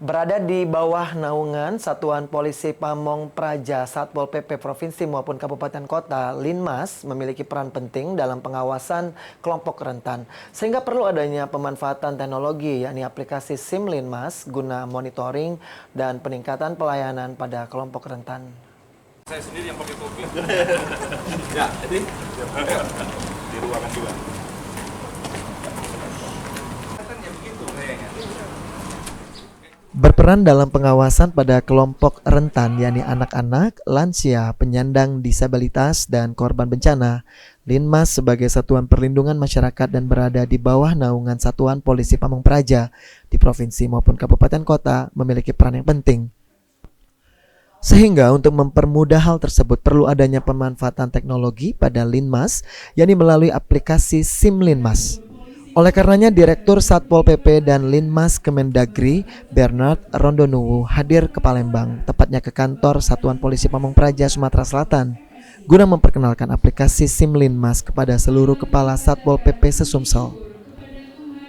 Berada di bawah naungan Satuan Polisi Pamong Praja Satpol PP Provinsi maupun Kabupaten Kota, Linmas memiliki peran penting dalam pengawasan kelompok rentan. Sehingga perlu adanya pemanfaatan teknologi, yakni aplikasi SIM Linmas guna monitoring dan peningkatan pelayanan pada kelompok rentan. Saya sendiri yang pakai topi. Ya, jadi di ruangan juga. Berperan dalam pengawasan pada kelompok rentan, yakni anak-anak, lansia, penyandang disabilitas, dan korban bencana, Linmas sebagai satuan perlindungan masyarakat dan berada di bawah naungan Satuan Polisi Pamong Praja di provinsi maupun kabupaten kota memiliki peran yang penting. Sehingga untuk mempermudah hal tersebut perlu adanya pemanfaatan teknologi pada Linmas, yakni melalui aplikasi SIM Linmas. Oleh karenanya, Direktur Satpol PP dan Linmas Kemendagri, Bernard Rondonuwu, hadir ke Palembang, tepatnya ke kantor Satuan Polisi Pamong Praja, Sumatera Selatan, guna memperkenalkan aplikasi SIM Linmas kepada seluruh kepala Satpol PP se-Sumsel.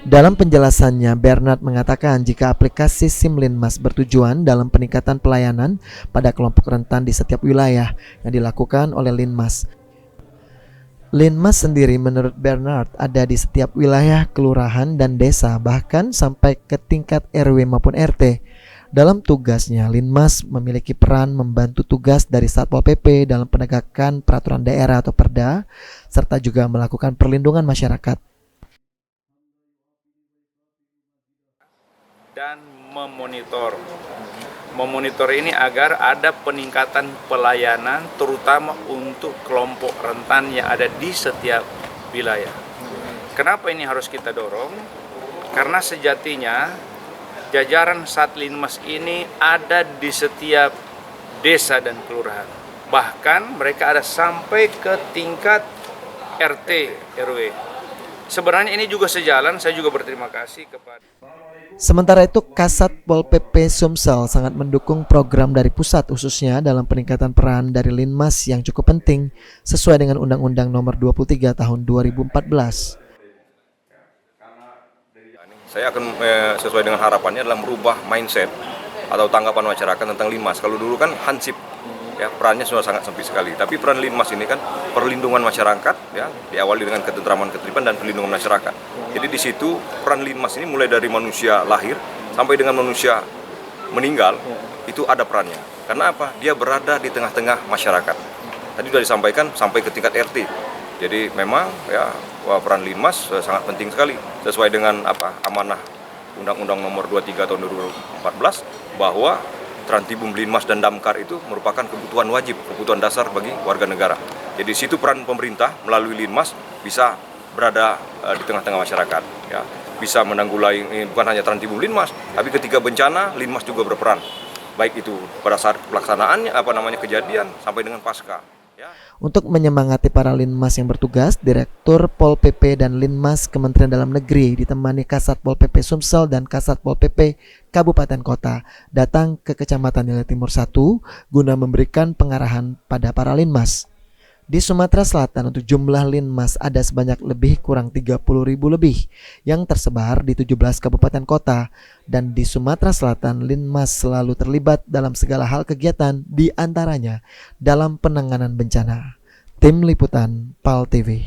Dalam penjelasannya, Bernard mengatakan jika aplikasi SIM Linmas bertujuan dalam peningkatan pelayanan pada kelompok rentan di setiap wilayah yang dilakukan oleh Linmas. Linmas sendiri menurut Bernard ada di setiap wilayah, kelurahan, dan desa, bahkan sampai ke tingkat RW maupun RT. Dalam tugasnya, Linmas memiliki peran membantu tugas dari Satpol PP dalam penegakan peraturan daerah atau Perda, serta juga melakukan perlindungan masyarakat. Dan memonitor. Memonitor ini agar ada peningkatan pelayanan terutama untuk kelompok rentan yang ada di setiap wilayah. Kenapa ini harus kita dorong? Karena sejatinya jajaran Satlinmas ini ada di setiap desa dan kelurahan. Bahkan mereka ada sampai ke tingkat RT RW. Sebenarnya ini juga sejalan, saya juga berterima kasih kepada. Sementara itu, Kasat Pol PP Sumsel sangat mendukung program dari pusat khususnya dalam peningkatan peran dari Linmas yang cukup penting sesuai dengan Undang-Undang Nomor 23 Tahun 2014. Saya akan sesuai dengan harapannya adalah merubah mindset atau tanggapan masyarakat tentang Linmas. Kalau dulu kan hansip, ya perannya sudah sangat sempit sekali. Tapi peran Linmas ini kan perlindungan masyarakat, ya diawali dengan ketentraman ketertiban dan perlindungan masyarakat. Jadi di situ peran Linmas ini mulai dari manusia lahir sampai dengan manusia meninggal itu ada perannya. Karena apa? Dia berada di tengah-tengah masyarakat. Tadi sudah disampaikan sampai ke tingkat RT. Jadi memang ya peran Linmas sangat penting sekali sesuai dengan amanah Undang-Undang Nomor 23 Tahun 2014 bahwa Trantibum, Linmas, dan Damkar itu merupakan kebutuhan wajib, kebutuhan dasar bagi warga negara. Jadi situ peran pemerintah melalui Linmas bisa berada di tengah-tengah masyarakat, ya bisa menanggulangi bukan hanya Trantibum Linmas, tapi ketika bencana Linmas juga berperan, baik itu pada saat pelaksanaannya kejadian sampai dengan pasca. Untuk menyemangati para Linmas yang bertugas, Direktur Pol PP dan Linmas Kementerian Dalam Negeri ditemani Kasat Pol PP Sumsel dan Kasat Pol PP Kabupaten Kota datang ke Kecamatan Nilai Timur 1 guna memberikan pengarahan pada para Linmas. Di Sumatera Selatan untuk jumlah Linmas ada sebanyak lebih kurang 30.000 lebih yang tersebar di 17 kabupaten kota, dan di Sumatera Selatan Linmas selalu terlibat dalam segala hal kegiatan, di antaranya dalam penanganan bencana. Tim Liputan PAL TV.